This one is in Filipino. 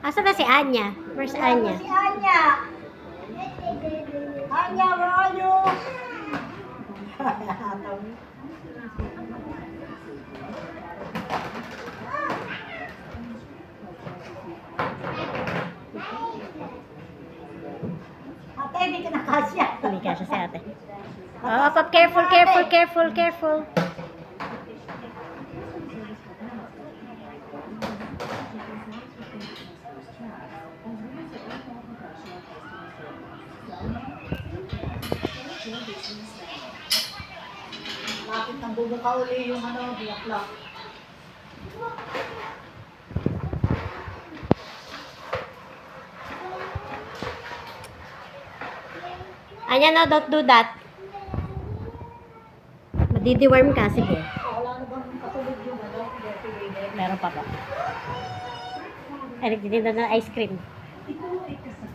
Asa na si Anya? Where's Anya? Si Anya. Anya, where are you? Ate, hindi ka nakasya. Hindi ka siya si ate. Oh, pop, careful, careful, careful, careful. Lapit ng bubuka uli yung bulaklak. Anya, no, don't do that. Madidiworm ka, sige. Wala na bang katulog yung dirty lady? Meron pa ba? Ay, nagtitinda ng ice cream. Ito ay kasama.